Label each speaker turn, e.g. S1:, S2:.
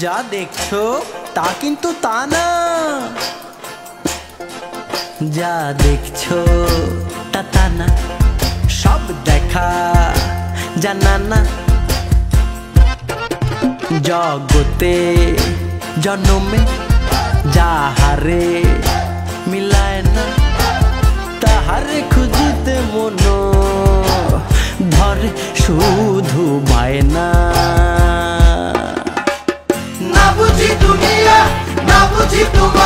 S1: যা দেখছো তা কিন্তু তা না, যা দেখছো তা তা না, সব দেখা জানা না। জগতে জন্মে যাহারে মিলায় না, তাহারে খুঁজিতে মন ধরে শুধু বায়না।
S2: না বুঝি দুনিয়া, না বুঝি তোমার